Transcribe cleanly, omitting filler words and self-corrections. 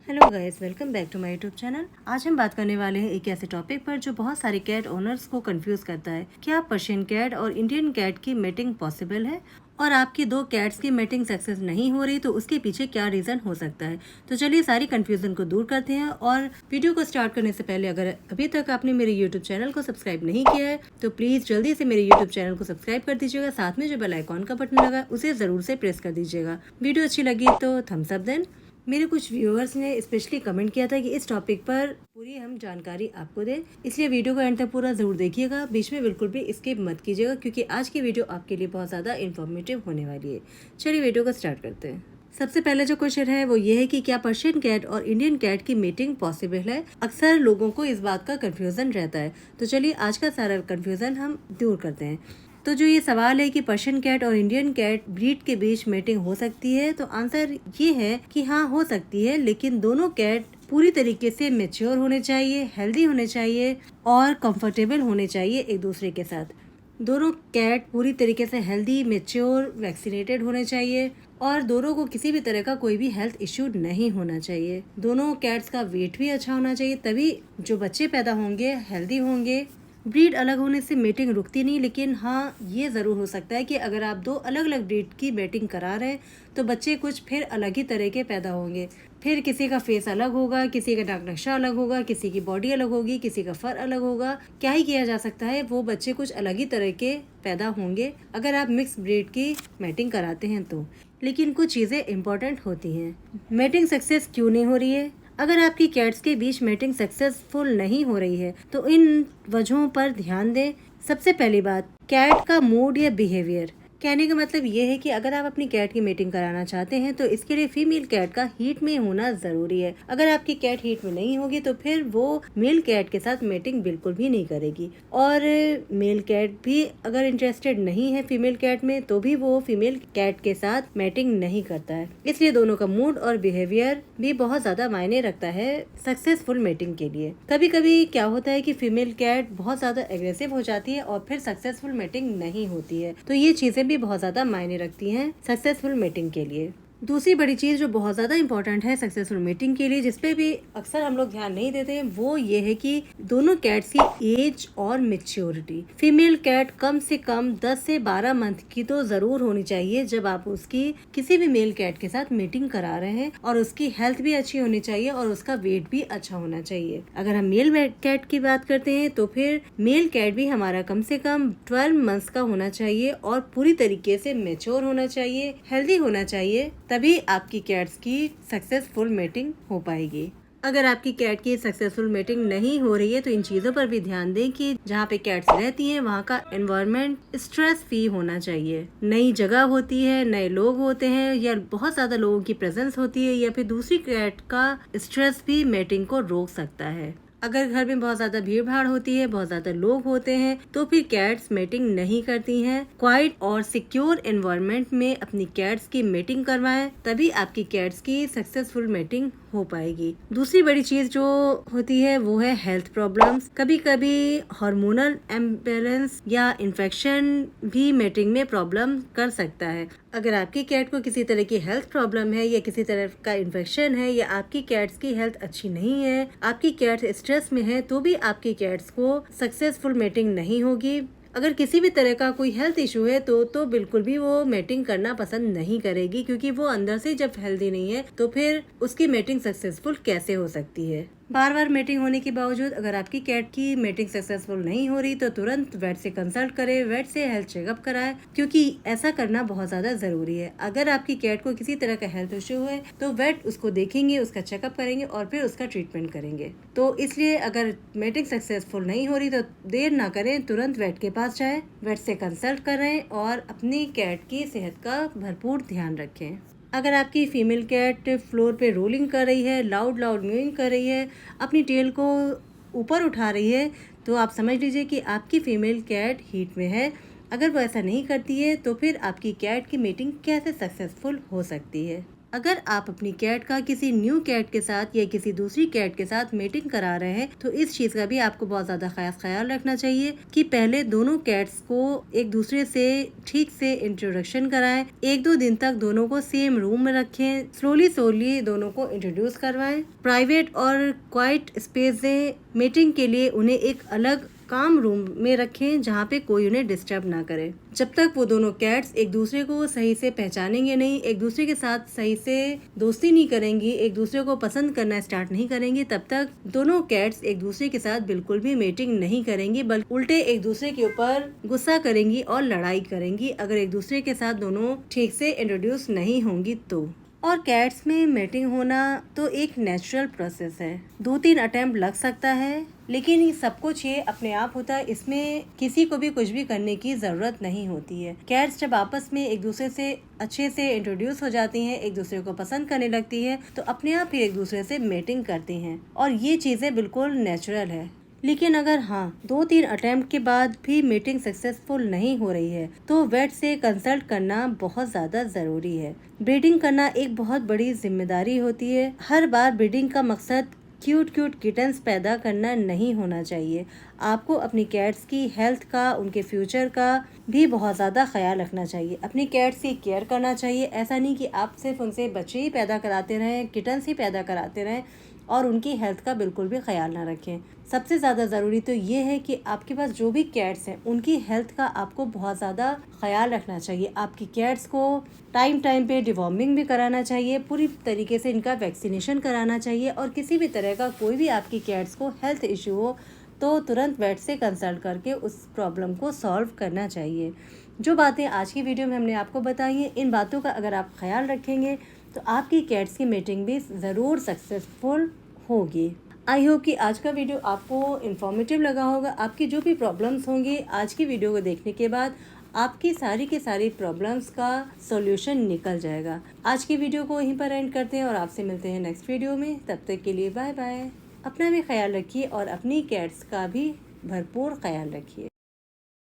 Hello guys, welcome back to my YouTube channel. आज हम बात करने वाले हैं एक ऐसे टॉपिक पर जो बहुत सारे कैट ओनर्स को कंफ्यूज करता है। क्या पर्शियन कैट और इंडियन कैट की मेटिंग पॉसिबल है? और आपकी दो कैट्स की मेटिंग सक्सेस नहीं हो रही तो उसके पीछे क्या रीजन हो सकता है? तो चलिए सारी कंफ्यूजन को दूर करते हैं। और वीडियो को स्टार्ट करने से पहले अगर अभी तक आपने मेरे यूट्यूब चैनल को सब्सक्राइब नहीं किया है तो प्लीज जल्दी से मेरे यूट्यूब चैनल को सब्सक्राइब कर दीजिएगा। साथ में जो बेल आइकॉन का बटन लगा उसे जरूर से प्रेस कर दीजिएगा। वीडियो अच्छी लगी तो थम्स अप दें। मेरे कुछ व्यूअर्स ने स्पेशली कमेंट किया था कि इस टॉपिक पर पूरी हम जानकारी आपको दें, इसलिए वीडियो को एंड तक पूरा जरूर देखिएगा। बीच में बिल्कुल भी स्किप मत कीजिएगा क्योंकि आज की वीडियो आपके लिए बहुत ज़्यादा इन्फॉर्मेटिव होने वाली है। चलिए वीडियो को स्टार्ट करते हैं। सबसे पहले जो क्वेश्चन है वो ये है कि क्या पर्शियन कैट और इंडियन कैट की मीटिंग पॉसिबल है? अक्सर लोगों को इस बात का कंफ्यूजन रहता है, तो चलिए आज का सारा कंफ्यूजन हम दूर करते हैं। तो जो ये सवाल है कि पर्शियन कैट और इंडियन कैट ब्रीड के बीच मेटिंग हो सकती है, तो आंसर ये है कि हाँ, हो सकती है, लेकिन दोनों कैट पूरी तरीके से मैच्योर होने चाहिए, हेल्दी होने चाहिए और कंफर्टेबल होने चाहिए एक दूसरे के साथ। दोनों कैट पूरी तरीके से हेल्दी, मैच्योर, वैक्सीनेटेड होने चाहिए और दोनों को किसी भी तरह का कोई भी हेल्थ इश्यू नहीं होना चाहिए। दोनों कैट्स का वेट भी अच्छा होना चाहिए, तभी जो बच्चे पैदा होंगे हेल्दी होंगे। ब्रीड अलग होने से मेटिंग रुकती नहीं, लेकिन हाँ, ये ज़रूर हो सकता है कि अगर आप दो अलग अलग ब्रीड की मेटिंग करा रहे हैं तो बच्चे कुछ फिर अलग ही तरह के पैदा होंगे। फिर किसी का फेस अलग होगा, किसी का नाक नक्शा अलग होगा, किसी की बॉडी अलग होगी, किसी का फर अलग होगा। क्या ही किया जा सकता है, वो बच्चे कुछ अलग ही तरह के पैदा होंगे अगर आप मिक्स ब्रीड की मेटिंग कराते हैं तो। लेकिन कुछ चीज़ें इम्पोर्टेंट होती हैं। मेटिंग सक्सेस क्यों नहीं हो रही है? अगर आपकी कैट्स के बीच मेटिंग सक्सेसफुल नहीं हो रही है तो इन वजहों पर ध्यान दें। सबसे पहली बात, कैट का मूड या बिहेवियर। कहने का मतलब ये है कि अगर आप अपनी कैट की मीटिंग कराना चाहते हैं तो इसके लिए फीमेल कैट का हीट में होना जरूरी है। अगर आपकी कैट हीट में नहीं होगी तो फिर वो मेल कैट के साथ मीटिंग बिल्कुल भी नहीं करेगी। और मेल कैट भी अगर इंटरेस्टेड नहीं है फीमेल कैट में तो भी वो फीमेल कैट के साथ मीटिंग नहीं करता है। इसलिए दोनों का मूड और बिहेवियर भी बहुत ज्यादा मायने रखता है सक्सेसफुल मीटिंग के लिए। कभी कभी क्या होता है कि फीमेल कैट बहुत ज्यादा एग्रेसिव हो जाती है और फिर सक्सेसफुल मीटिंग नहीं होती है, तो ये चीजें भी बहुत ज्यादा मायने रखती हैं सक्सेसफुल मीटिंग के लिए। दूसरी बड़ी चीज जो बहुत ज्यादा इम्पोर्टेंट है सक्सेसफुल मीटिंग के लिए, जिसपे भी अक्सर हम लोग ध्यान नहीं देते हैं, वो ये है कि दोनों कैट्स की एज और मेच्योरिटी। फीमेल कैट कम से कम 10 से 12 मंथ की तो जरूर होनी चाहिए जब आप उसकी किसी भी मेल कैट के साथ मीटिंग करा रहे हैं, और उसकी हेल्थ भी अच्छी होनी चाहिए और उसका वेट भी अच्छा होना चाहिए। अगर हम मेल कैट की बात करते हैं तो फिर मेल कैट भी हमारा कम से कम 12 मंथ्स का होना चाहिए और पूरी तरीके से मेच्योर होना चाहिए, हेल्दी होना चाहिए, तभी आपकी कैट्स की सक्सेसफुल मेटिंग हो पाएगी। अगर आपकी कैट की सक्सेसफुल मेटिंग नहीं हो रही है तो इन चीजों पर भी ध्यान दें कि जहाँ पे कैट्स रहती हैं वहाँ का एनवायरनमेंट स्ट्रेस फ्री होना चाहिए। नई जगह होती है, नए लोग होते हैं या बहुत ज्यादा लोगों की प्रेजेंस होती है, या फिर दूसरी कैट का स्ट्रेस भी मेटिंग को रोक सकता है। अगर घर में बहुत ज्यादा भीड़ भाड़ होती है, बहुत ज्यादा लोग होते हैं, तो फिर कैट्स मेटिंग नहीं करती हैं। क्वाइट और सिक्योर एनवायरनमेंट में अपनी कैट्स की मेटिंग करवाएं, तभी आपकी कैट्स की सक्सेसफुल मेटिंग हो पाएगी। दूसरी बड़ी चीज जो होती है वो है हेल्थ प्रॉब्लम्स। कभी कभी हार्मोनल इम्बैलेंस या इन्फेक्शन भी मेटिंग में प्रॉब्लम कर सकता है। अगर आपकी कैट को किसी तरह की हेल्थ प्रॉब्लम है या किसी तरह का इन्फेक्शन है या आपकी कैट्स की हेल्थ अच्छी नहीं है, आपकी कैट स्ट्रेस में है, तो भी आपकी कैट्स को सक्सेसफुल मेटिंग नहीं होगी। अगर किसी भी तरह का कोई हेल्थ इशू है तो बिल्कुल भी वो मेटिंग करना पसंद नहीं करेगी, क्योंकि वो अंदर से जब हेल्दी नहीं है तो फिर उसकी मेटिंग सक्सेसफुल कैसे हो सकती है। बार बार मेटिंग होने के बावजूद अगर आपकी कैट की मेटिंग सक्सेसफुल नहीं हो रही तो तुरंत वेट से कंसल्ट करें, वेट से हेल्थ चेकअप कराएं, क्योंकि ऐसा करना बहुत ज्यादा जरूरी है। अगर आपकी कैट को किसी तरह का हेल्थ इश्यू है तो वेट उसको देखेंगे, उसका चेकअप करेंगे और फिर उसका ट्रीटमेंट करेंगे। तो इसलिए अगर मेटिंग सक्सेसफुल नहीं हो रही तो देर ना करें, तुरंत वेट के पास जाएं, वेट से कंसल्ट करें और अपनी कैट की सेहत का भरपूर ध्यान रखें। अगर आपकी फीमेल कैट फ्लोर पे रोलिंग कर रही है, लाउड म्यूइंग कर रही है, अपनी टेल को ऊपर उठा रही है, तो आप समझ लीजिए कि आपकी फीमेल कैट हीट में है। अगर वो ऐसा नहीं करती है तो फिर आपकी कैट की मीटिंग कैसे सक्सेसफुल हो सकती है? अगर आप अपनी कैट का किसी न्यू कैट के साथ या किसी दूसरी कैट के साथ मीटिंग करा रहे हैं तो इस चीज का भी आपको बहुत ज्यादा खास ख्याल रखना चाहिए कि पहले दोनों कैट्स को एक दूसरे से ठीक से इंट्रोडक्शन कराएं, 1-2 दिन तक दोनों को सेम रूम में रखें, स्लोली दोनों को इंट्रोड्यूस करवाएं, प्राइवेट और क्वाइट स्पेस दें, मीटिंग के लिए उन्हें एक अलग काम रूम में रखें जहाँ पे कोई उन्हें डिस्टर्ब ना करे। जब तक वो दोनों कैट्स एक दूसरे को सही से पहचानेंगे नहीं, एक दूसरे के साथ सही से दोस्ती नहीं करेंगी, एक दूसरे को पसंद करना स्टार्ट नहीं करेंगी, तब तक दोनों कैट्स एक दूसरे के साथ बिल्कुल भी मेटिंग नहीं करेंगी, बल्कि उल्टे एक दूसरे के ऊपर गुस्सा करेंगी और लड़ाई करेंगी अगर एक दूसरे के साथ दोनों ठीक से इंट्रोड्यूस नहीं होंगी तो। और कैट्स में मेटिंग होना तो एक नेचुरल प्रोसेस है, 2-3 अटेम्प्ट लग सकता है, लेकिन ये सब कुछ ये अपने आप होता है, इसमें किसी को भी कुछ भी करने की जरूरत नहीं होती है। कैट्स जब आपस में एक दूसरे से अच्छे से इंट्रोड्यूस हो जाती हैं, एक दूसरे को पसंद करने लगती है, तो अपने आप ही एक दूसरे से मेटिंग करती हैं और ये चीजें बिल्कुल नेचुरल है। लेकिन अगर 2-3 अटेम्प्ट के बाद भी मीटिंग सक्सेसफुल नहीं हो रही है तो वेट से कंसल्ट करना बहुत ज्यादा जरूरी है। ब्रीडिंग करना एक बहुत बड़ी जिम्मेदारी होती है। हर बार ब्रीडिंग का मकसद क्यूट किटन्स पैदा करना नहीं होना चाहिए। आपको अपनी कैट्स की हेल्थ का, उनके फ्यूचर का भी बहुत ज़्यादा ख्याल रखना चाहिए। अपनी कैट्स की केयर करना चाहिए। ऐसा नहीं कि आप सिर्फ उनसे बच्चे ही पैदा कराते रहें, किटन्स ही पैदा कराते रहें और उनकी हेल्थ का बिल्कुल भी ख्याल ना रखें। सबसे ज़्यादा ज़रूरी तो ये है कि आपके पास जो भी कैट्स हैं उनकी हेल्थ का आपको बहुत ज़्यादा ख्याल रखना चाहिए। आपकी कैट्स को टाइम पे डिवॉर्मिंग भी कराना चाहिए, पूरी तरीके से इनका वैक्सीनेशन कराना चाहिए और किसी भी तरह का कोई भी आपकी कैट्स को हेल्थ इशू हो तो तुरंत वेट से कंसल्ट करके उस प्रॉब्लम को सॉल्व करना चाहिए। जो बातें आज की वीडियो में हमने आपको बताई हैं, इन बातों का अगर आप ख्याल रखेंगे तो आपकी कैट्स की मीटिंग भी ज़रूर सक्सेसफुल होगी। आई होप कि आज का वीडियो आपको इन्फॉर्मेटिव लगा होगा। आपकी जो भी प्रॉब्लम्स होंगी आज की वीडियो को देखने के बाद आपकी सारी की सारी प्रॉब्लम्स का सॉल्यूशन निकल जाएगा। आज की वीडियो को यहीं पर एंड करते हैं और आपसे मिलते हैं नेक्स्ट वीडियो में। तब तक के लिए बाय बाय। अपना भी ख्याल रखिए और अपनी कैट्स का भी भरपूर ख्याल रखिए।